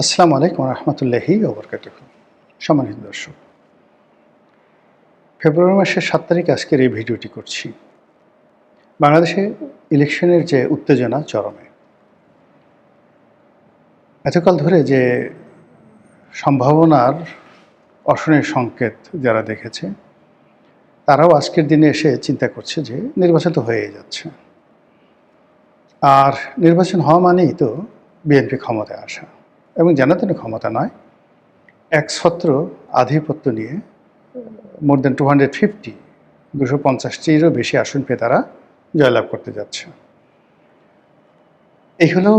আসসালামু আলাইকুম রহমতুল্লাহি ওবরকাতুহু। সম্মানিত দর্শক, ফেব্রুয়ারি মাসের ৭ তারিখ আজকের এই ভিডিওটি করছি। বাংলাদেশে ইলেকশনের যে উত্তেজনা চরমে। এতকাল ধরে যে সম্ভাবনার অশনির সংকেত যারা দেখেছে, তারাও আজকের দিনে এসে চিন্তা করছে যে নির্বাচন তো হয়েই যাচ্ছে। আর নির্বাচন হওয়া মানেই তো বিএনপি ক্ষমতায় আসা, এবং জানাতেন ক্ষমতা নয়, একছত্র আধিপত্য নিয়ে মোর দেন 250 250টিরও বেশি আসন পেয়ে তারা জয়লাভ করতে যাচ্ছে। এই হলো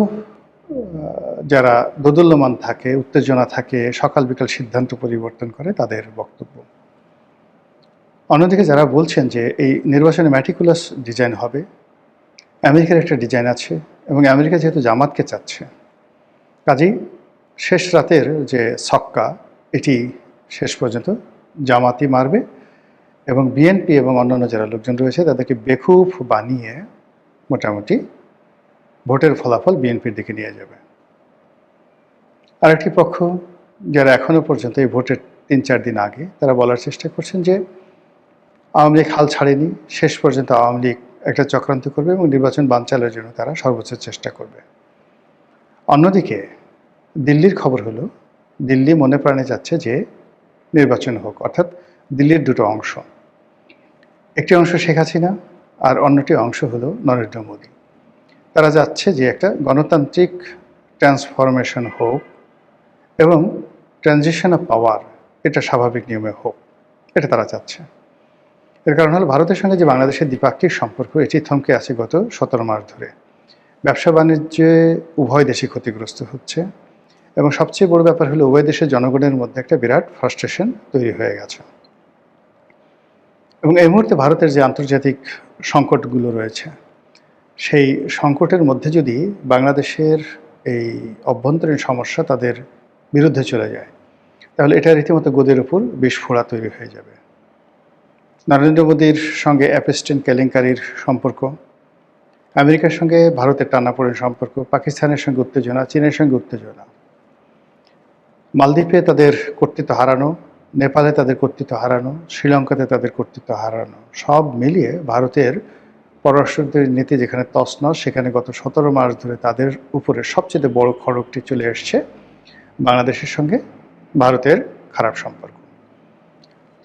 যারা দোদুল্যমান থাকে, উত্তেজনা থাকে, সকাল বিকাল সিদ্ধান্ত পরিবর্তন করে তাদের বক্তব্য। অন্যদিকে যারা বলছেন যে এই নির্বাচনে ম্যাটিকুলাস ডিজাইন হবে, আমেরিকার একটা ডিজাইন আছে, এবং আমেরিকা যেহেতু জামাতকে চাচ্ছে, কাজেই শেষ রাতের যে ছক্কা এটি শেষ পর্যন্ত জামাতই মারবে, এবং বিএনপি এবং অন্যান্য যারা লোকজন রয়েছে তাদেরকে বেকুফ বানিয়ে মোটামুটি ভোটের ফলাফল বিএনপির দিকে নিয়ে যাবে। আরেকটি পক্ষ যারা এখনও পর্যন্ত এই ভোটের ৩-৪ দিন আগে তারা বলার চেষ্টা করছেন যে আওয়ামী লীগ হাল ছাড়েনি, শেষ পর্যন্ত আওয়ামী লীগ একটা চক্রান্ত করবে এবং নির্বাচন বানচালের জন্য তারা সর্বোচ্চ চেষ্টা করবে। অন্যদিকে দিল্লির খবর হলো, দিল্লি মনে প্রাণে যাচ্ছে যে নির্বাচন হোক, অর্থাৎ দিল্লির দুটো অংশ, একটি অংশ শেখ হাসিনা আর অন্যটি অংশ হলো নরেন্দ্র মোদী। তারা যাচ্ছে যে একটা গণতান্ত্রিক ট্রান্সফরমেশন হোক এবং ট্রানজিশন অফ পাওয়ার এটা স্বাভাবিক নিয়মে হোক, এটা তারা চাচ্ছে। এর কারণ হলো ভারতের সঙ্গে যে বাংলাদেশের দ্বিপাক্ষিক সম্পর্ক এটি থমকে আছে গত 17 মাস ধরে। ব্যবসা বাণিজ্যে উভয় দেশই ক্ষতিগ্রস্ত হচ্ছে, এবং সবচেয়ে বড় ব্যাপার হলো উভয় দেশের জনগণের মধ্যে একটা বিরাট ফ্রাস্ট্রেশন তৈরি হয়ে গেছে। এবং এই মুহূর্তে ভারতের যে আন্তর্জাতিক সংকটগুলো রয়েছে, সেই সংকটের মধ্যে যদি বাংলাদেশের এই অভ্যন্তরীণ সমস্যা তাদের বিরুদ্ধে চলে যায়, তাহলে এটা রীতিমতো গদির উপর বিস্ফোরা তৈরি হয়ে যাবে। নরেন্দ্র মোদীর সঙ্গে অ্যাপস্টেন কেলেঙ্কারির সম্পর্ক, আমেরিকার সঙ্গে ভারতের টানাপোড়েন সম্পর্ক, পাকিস্তানের সঙ্গে উত্তেজনা, চীনের সঙ্গে উত্তেজনা, মালদ্বীপে তাদের কর্তৃত্ব হারানো, নেপালে তাদের কর্তৃত্ব হারানো, শ্রীলঙ্কাতে তাদের কর্তৃত্ব হারানো, সব মিলিয়ে ভারতের পররাষ্ট্র নীতি যেখানে তছনছ, সেখানে গত 17 মাস ধরে তাদের উপরে সবচেয়ে বড় খড়গটি চলে এসছে বাংলাদেশের সঙ্গে ভারতের খারাপ সম্পর্ক।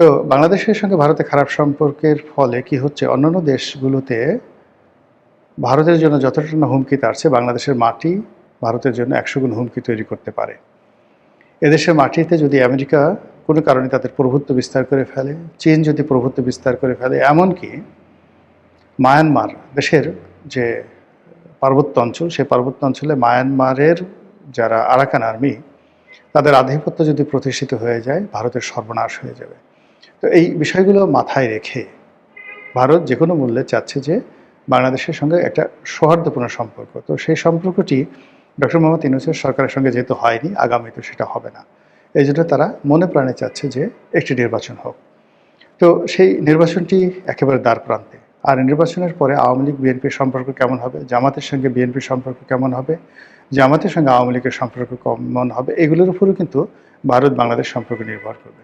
তো বাংলাদেশের সঙ্গে ভারতের খারাপ সম্পর্কের ফলে কি হচ্ছে, অন্যান্য দেশগুলোতে ভারতের জন্য যতটা না হুমকি, তার চেয়ে বাংলাদেশের মাটি ভারতের জন্য 100 গুণ হুমকি তৈরি করতে পারে। এদেশের মাটিতে যদি আমেরিকা কোনো কারণে তাদের প্রভুত্ব বিস্তার করে ফেলে, চীন যদি প্রভুত্ব বিস্তার করে ফেলে, এমনকি মায়ানমার দেশের যে পার্বত্য অঞ্চল, সেই পার্বত্য অঞ্চলে মায়ানমারের যারা আরাকান আর্মি, তাদের আধিপত্য যদি প্রতিষ্ঠিত হয়ে যায়, ভারতের সর্বনাশ হয়ে যাবে। তো এই বিষয়গুলো মাথায় রেখে ভারত যে কোনো মূল্যে চাচ্ছে যে বাংলাদেশের সঙ্গে একটা সৌহার্দ্যপূর্ণ সম্পর্ক। তো সেই সম্পর্কটি ডক্টর মোহাম্মদ ইউনূসের সরকারের সঙ্গে যেহেতু হয়নি, আগামীতে সেটা হবে না। এই জন্য তারা মনে প্রাণে চাচ্ছে যে একটি নির্বাচন হোক। তো সেই নির্বাচনটি একেবারে দ্বার প্রান্তে। আর নির্বাচনের পরে আওয়ামী লীগ বিএনপির সম্পর্ক কেমন হবে, জামাতের সঙ্গে বিএনপির সম্পর্ক কেমন হবে, জামাতের সঙ্গে আওয়ামী লীগের সম্পর্ক কেমন হবে, এগুলোর উপরও কিন্তু ভারত বাংলাদেশ সম্পর্ক নির্ভর করবে।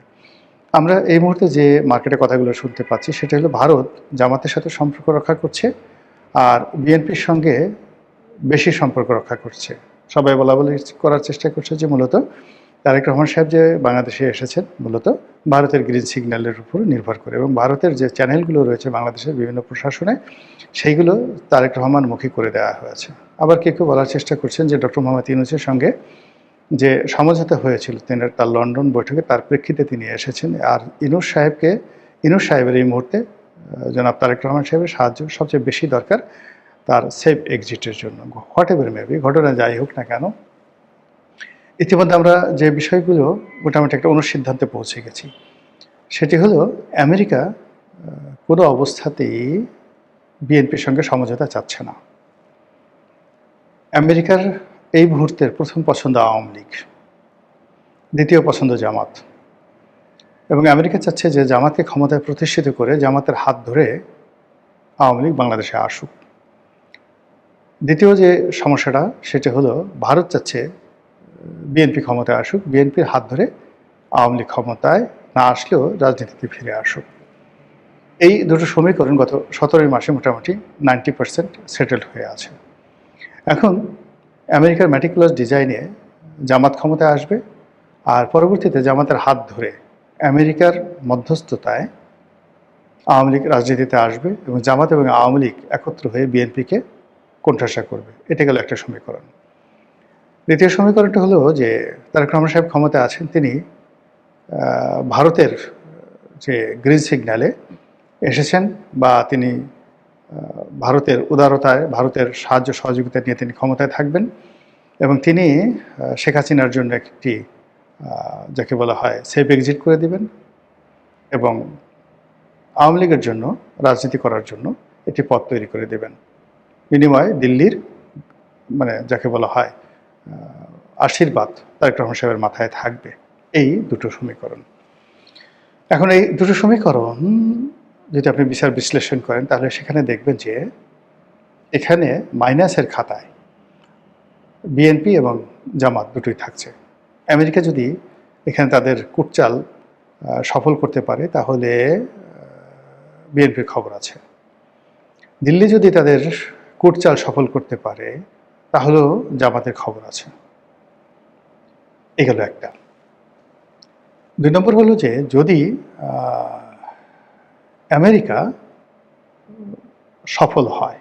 আমরা এই মুহূর্তে যে মার্কেটে কথাগুলো শুনতে পাচ্ছি, সেটা হলো ভারত জামাতের সাথে সম্পর্ক রক্ষা করছে আর বিএনপির সঙ্গে বেশি সম্পর্ক রক্ষা করছে। সবাই বলাবলি করার চেষ্টা করছে যে মূলত তারেক রহমান সাহেব যে বাংলাদেশে এসেছেন মূলত ভারতের গ্রিন সিগন্যালের উপর নির্ভর করে, এবং ভারতের যে চ্যানেলগুলো রয়েছে বাংলাদেশের বিভিন্ন প্রশাসনে, সেইগুলো তারেক রহমানমুখী করে দেওয়া হয়েছে। আবার কেউ কেউ বলার চেষ্টা করছেন যে ডক্টর মোহাম্মদ ইউনূসের সঙ্গে যে সমঝোতা হয়েছিল তার লন্ডন বৈঠকে, তার প্রেক্ষিতে তিনি এসেছেন। আর ইউনূস সাহেবের এই মুহূর্তে জনাব তারেক রহমান সাহেবের সাহায্য সবচেয়ে বেশি দরকার তার সেফ এক্সিটের জন্য। হোয়াট এভার মেবি, ঘটনা যাই হোক না কেন, ইতিমধ্যে আমরা যে বিষয়গুলো মোটামুটি একটা অনুসিদ্ধান্তে পৌঁছে গেছি, সেটি হলো আমেরিকা কোনো অবস্থাতেই বিএনপির সঙ্গে সমঝোতা চাচ্ছে না। আমেরিকার এই মুহূর্তের প্রথম পছন্দ আওয়ামী লীগ, দ্বিতীয় পছন্দ জামাত, এবং আমেরিকা চাচ্ছে যে জামাতকে ক্ষমতায় প্রতিষ্ঠিত করে জামাতের হাত ধরে আওয়ামী লীগ বাংলাদেশে আসুক। দ্বিতীয় যে সমস্যাটা, সেটা হলো ভারত চাচ্ছে বিএনপি ক্ষমতায় আসুক, বিএনপির হাত ধরে আওয়ামী লীগ ক্ষমতায় না আসলেও রাজনীতিতে ফিরে আসুক। এই দুটো সমীকরণ গত 17 মাসে মোটামুটি 90% সেটেলড হয়ে আছে। এখন আমেরিকার ম্যাটিকুলাস ডিজাইনে জামাত ক্ষমতায় আসবে, আর পরবর্তীতে জামাতের হাত ধরে আমেরিকার মধ্যস্থতায় আওয়ামী লীগ রাজনীতিতে আসবে এবং জামাত এবং আওয়ামী লীগ একত্র হয়ে বিএনপিকে কোণঠাসা করবে। এটা গেল একটা সমীকরণ। দ্বিতীয় সমীকরণটা হলো যে তারেক রহমান সাহেব ক্ষমতায় আছেন, তিনি ভারতের যে গ্রিন সিগন্যালে এসেছেন বা তিনি ভারতের উদারতায়, ভারতের সাহায্য সহযোগিতা নিয়ে তিনি ক্ষমতায় থাকবেন এবং তিনি শেখ হাসিনার জন্য একটি যাকে বলা হয় সেফ এক্সিট করে দিবেন এবং আওয়ামী লীগের জন্য রাজনীতি করার জন্য একটি পথ তৈরি করে দেবেন। বিনিময়ে দিল্লির মানে যাকে বলা হয় আশীর্বাদ তারেক রহমান সাহেবের মাথায় থাকবে। এই দুটো সমীকরণ। এখন এই দুটো সমীকরণ যদি আপনি বিচার বিশ্লেষণ করেন তাহলে সেখানে দেখবেন যে এখানে মাইনাসের খাতায় বিএনপি এবং জামাত দুটোই থাকছে। আমেরিকা যদি এখানে তাদের কুটচাল সফল করতে পারে তাহলে বিএনপির খবর আছে। দিল্লি যদি তাদের কুটচাল সফল করতে পারে তাহলেও জামাতের খবর আছে। এগুলো একটা। 2 নম্বর হলো যে যদি আমেরিকা সফল হয়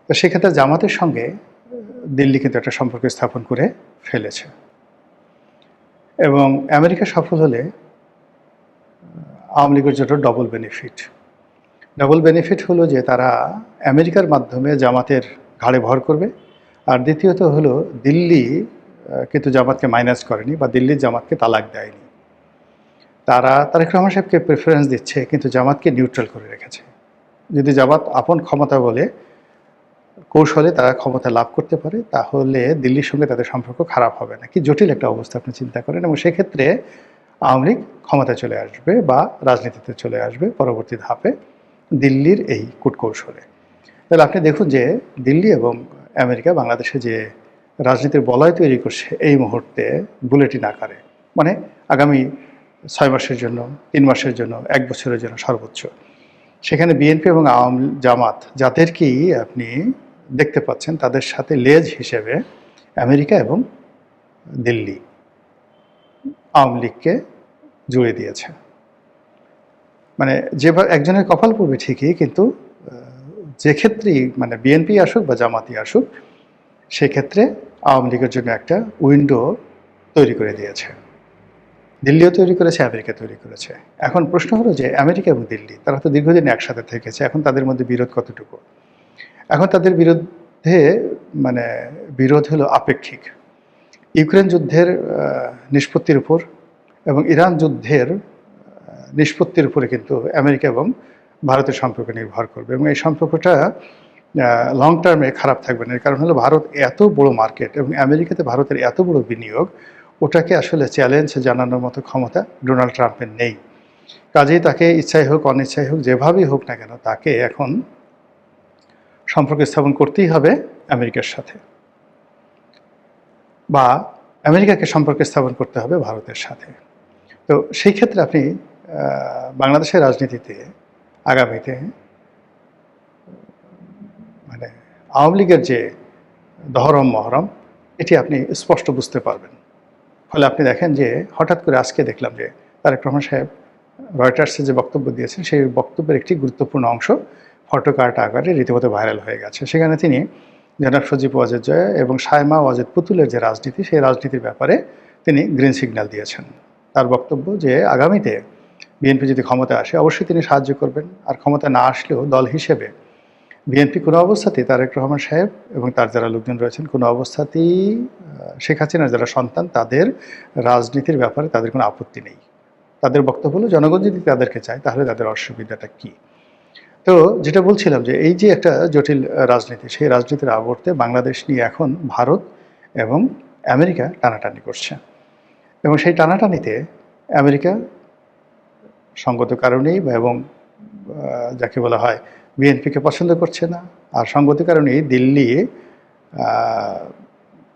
তো সেক্ষেত্রে জামাতের সঙ্গে দিল্লি কিন্তু একটা সম্পর্ক স্থাপন করে ফেলেছে এবং আমেরিকা সফল হলে আওয়ামী লীগের জন্য ডবল বেনিফিট। ডবল বেনিফিট হলো যে তারা আমেরিকার মাধ্যমে জামাতের ঘাড়ে ভর করবে, আর দ্বিতীয়ত হলো দিল্লি কিন্তু জামাতকে মাইনাস করেনি বা দিল্লির জামাতকে তালাক দেয়নি। তারা তারেক রহমান সাহেবকে প্রেফারেন্স দিচ্ছে কিন্তু জামাতকে নিউট্রাল করে রেখেছে। যদি জামাত আপন ক্ষমতা বলে কৌশলে তারা ক্ষমতা লাভ করতে পারে তাহলে দিল্লির সঙ্গে তাদের সম্পর্ক খারাপ হবে না। কি জটিল একটা অবস্থা আপনি চিন্তা করেন। এবং সেক্ষেত্রে আওয়ামী লীগ ক্ষমতায় চলে আসবে বা রাজনীতিতে চলে আসবে পরবর্তী ধাপে দিল্লির এই কূটকৌশলে। তাহলে আপনি দেখুন যে দিল্লি এবং আমেরিকা বাংলাদেশে যে রাজনীতির বলয় তৈরি করছে এই মুহূর্তে বুলেটিন আকারে, মানে আগামী 6 মাসের জন্য, 3 মাসের জন্য, 1 বছরের জন্য সর্বোচ্চ। সেখানে বিএনপি এবং জামাত যাদেরকেই আপনি দেখতে পাচ্ছেন তাদের সাথে লেজ হিসেবে আমেরিকা এবং দিল্লি আওয়ামী লীগকে জুড়ে দিয়েছে। মানে যে একজনের কপাল পড়বে ঠিকই, কিন্তু যে ক্ষেত্রেই মানে বিএনপি আসুক বা জামাতি আসুক সেক্ষেত্রে আওয়ামী লীগের জন্য একটা উইন্ডো তৈরি করে দিয়েছে। দিল্লিও তৈরি করেছে, আমেরিকা তৈরি করেছে। এখন প্রশ্ন হলো যে আমেরিকা এবং দিল্লি তারা তো দীর্ঘদিন একসাথে থেকেছে, এখন তাদের মধ্যে বিরোধ কতটুকু? এখন তাদের বিরুদ্ধে মানে বিরোধ হলো আপেক্ষিক। ইউক্রেন যুদ্ধের নিষ্পত্তির উপর এবং ইরান যুদ্ধের নিষ্পত্তির উপরে কিন্তু আমেরিকা এবং ভারতের সম্পর্ক নির্ভর করবে এবং এই সম্পর্কটা লং টার্মে খারাপ থাকবে না। এর কারণ হলো ভারত এত বড় মার্কেট এবং আমেরিকাতে ভারতের এত বড় বিনিয়োগ, ওটাকে আসলে চ্যালেঞ্জ জানানোর মতো ক্ষমতা ডোনাল্ড ট্রাম্পের নেই। কাজেই তাকে ইচ্ছাই হোক অনিচ্ছাই হোক যেভাবেই হোক না কেন তাকে এখন সম্পর্ক স্থাপন করতেই হবে আমেরিকার সাথে, বা আমেরিকাকে সম্পর্ক স্থাপন করতে হবে ভারতের সাথে। তো সেই ক্ষেত্রে আপনি বাংলাদেশের রাজনীতিতে আগামীতে মানে আওয়ামী লীগের যে দহরম মহরম এটি আপনি স্পষ্ট বুঝতে পারবেন। ফলে আপনি দেখেন যে হঠাৎ করে আজকে দেখলাম যে তারেক রহমান সাহেব রয়টার্সে যে বক্তব্য দিয়েছেন সেই বক্তব্যের একটি গুরুত্বপূর্ণ অংশ ফটোকার্ট আকারে রীতিমতো ভাইরাল হয়ে গেছে। সেখানে তিনি জনাব সজীব ওয়াজেদ জয়া এবং সায়মা ওয়াজেদ পুতুলের যে রাজনীতি সেই রাজনীতির ব্যাপারে তিনি গ্রিন সিগন্যাল দিয়েছেন। তার বক্তব্য যে আগামীতে বিএনপি যদি ক্ষমতায় আসে অবশ্যই তিনি সাহায্য করবেন, আর ক্ষমতা না আসলেও দল হিসেবে বিএনপি কোনো অবস্থাতেই তারেক রহমান সাহেব এবং তার যারা লোকজন রয়েছেন কোনো অবস্থাতেই শেখ হাসিনার যারা সন্তান তাদের রাজনীতির ব্যাপারে তাদের কোনো আপত্তি নেই। তাদের বক্তব্য হলো জনগণ যদি তাদেরকে চায় তাহলে তাদের অসুবিধাটা কী। তো যেটা বলছিলাম যে এই যে একটা জটিল রাজনীতি, সেই রাজনীতির আবর্তে বাংলাদেশ নিয়ে এখন ভারত এবং আমেরিকা টানাটানি করছে এবং সেই টানাটানিতে আমেরিকা সঙ্গত কারণেই এবং যাকে বলা হয় বিএনপিকে পছন্দ করছে না, আর সঙ্গত কারণেই দিল্লি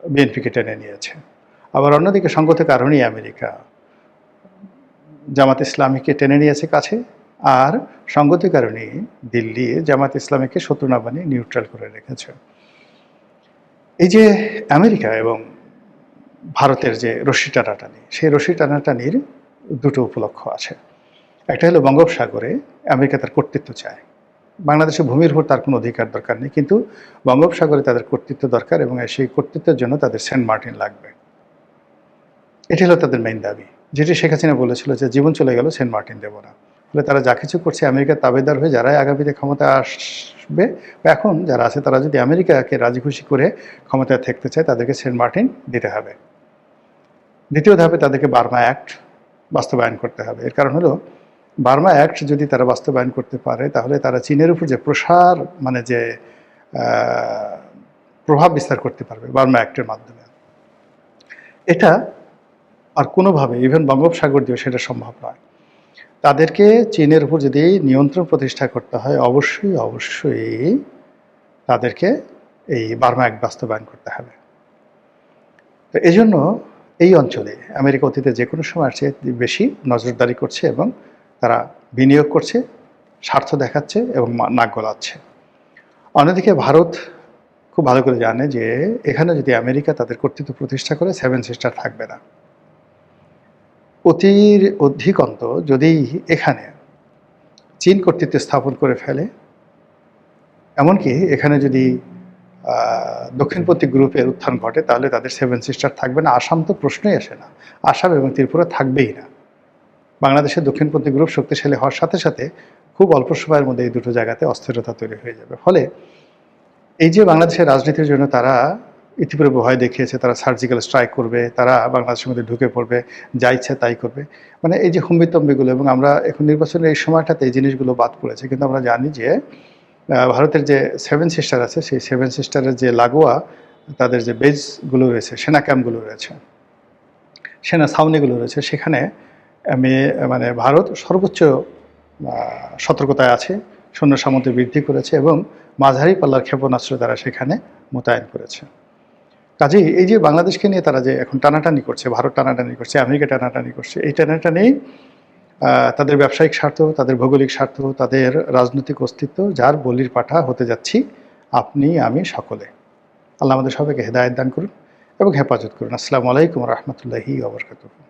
বিএনপিকে টেনে নিয়েছে। আবার অন্যদিকে সঙ্গত কারণেই আমেরিকা জামাত ইসলামীকে টেনে নিয়েছে কাছে, আর সঙ্গত কারণেই দিল্লি জামাত ইসলামীকে শত্রু না বানিয়ে নিউট্রাল করে রেখেছে। এই যে আমেরিকা এবং ভারতের যে রশ্মি টানাটানি, সেই রশ্মি টানাটানির দুটো উপলক্ষ আছে। একটা হলো বঙ্গোপসাগরে আমেরিকা তার কর্তৃত্ব চায়। বাংলাদেশের ভূমির উপর তার কোনো অধিকার দরকার নেই, কিন্তু বঙ্গোপসাগরে তাদের কর্তৃত্ব দরকার এবং সেই কর্তৃত্বের জন্য তাদের সেন্ট মার্টিন লাগবে। এটি হলো তাদের মেইন দাবি, যেটি শেখ হাসিনা বলেছিল যে জীবন চলে গেল সেন্ট মার্টিন দেব না। ফলে তারা যা কিছু করছে আমেরিকার তাবেদার হয়ে যারাই আগামীতে ক্ষমতা আসবে, এখন যারা আছে তারা যদি আমেরিকাকে রাজি খুশি করে ক্ষমতায় থাকতে চায় তাদেরকে সেন্ট মার্টিন দিতে হবে। দ্বিতীয় ধাপে তাদেরকে বার্মা অ্যাক্ট বাস্তবায়ন করতে হবে। এর কারণ হলো বার্মা অ্যাক্ট যদি তারা বাস্তবায়ন করতে পারে তাহলে তারা চীনের উপর যে প্রসার মানে যে প্রভাব বিস্তার করতে পারবে বার্মা অ্যাক্টের মাধ্যমে। এটা আর কোনোভাবে ইভেন বঙ্গোপসাগর দিয়েও সেটা সম্ভব নয়। তাদেরকে চীনের উপর যদি নিয়ন্ত্রণ প্রতিষ্ঠা করতে হয় অবশ্যই তাদেরকে এই বার্মা অ্যাক্ট বাস্তবায়ন করতে হবে। তো এই জন্য এই অঞ্চলে আমেরিকা অতীতে যে কোনো সময় চেয়ে বেশি নজরদারি করছে এবং তারা বিনিয়োগ করছে, স্বার্থ দেখাচ্ছে এবং নাক গলাচ্ছে। অন্যদিকে ভারত খুব ভালো করে জানে যে এখানে যদি আমেরিকা তাদের কর্তৃত্ব প্রতিষ্ঠা করে সেভেন সিস্টার থাকবে না। অধিকন্ত যদি এখানে চীন কর্তৃত্ব স্থাপন করে ফেলে, এমনকি এখানে যদি দক্ষিণপন্থী গ্রুপের উত্থান ঘটে তাহলে তাদের সেভেন সিস্টার থাকবে না। আসাম তো প্রশ্নই আসে না, আসাম এবং ত্রিপুরা থাকবেই না। বাংলাদেশের দক্ষিণপন্থী গ্রুপ শক্তিশালী হওয়ার সাথে সাথে খুব অল্প সময়ের মধ্যে এই দুটো জায়গাতে অস্থিরতা তৈরি হয়ে যাবে। ফলে এই যে বাংলাদেশের রাজনীতির জন্য তারা ইতিপূর্বে ভয় দেখিয়েছে, তারা সার্জিক্যাল স্ট্রাইক করবে, তারা বাংলাদেশের মধ্যে ঢুকে পড়বে, যা ইচ্ছা তাই করবে, মানে এই যে হুম্বিতম্বিগুলো, এবং আমরা এখন নির্বাচনের এই সময়টাতে এই জিনিসগুলো বাদ পড়েছে। কিন্তু আমরা জানি যে ভারতের যে সেভেন সিস্টার আছে, সেই সেভেন সিস্টারের যে লাগোয়া তাদের যে বেজগুলো রয়েছে, সেনা ক্যাম্পগুলো রয়েছে, সেনা ছাউনিগুলো রয়েছে, সেখানে মানে ভারত সর্বোচ্চ সতর্কতায় আছে, সৈন্য সামন্ত বৃদ্ধি করেছে এবং মাঝারি পাল্লার ক্ষেপণাস্ত্র তারা সেখানে মোতায়েন করেছে। কাজেই এই যে বাংলাদেশকে নিয়ে তারা যে এখন টানাটানি করছে, ভারত টানাটানি করছে, আমেরিকা টানাটানি করছে, এই টানাটানি তাদের ব্যবসায়িক স্বার্থ, তাদের ভৌগোলিক স্বার্থ, তাদের রাজনৈতিক অস্তিত্ব, যার বলির পাঠা হতে যাচ্ছি আপনি আমি সকলে। আল্লাহ আমাদের সবাইকে হেদায়েত দান করুন এবং হেফাজত করুন। আসসালামু আলাইকুম ওয়া রাহমাতুল্লাহি ওয়া বারাকাতুহু।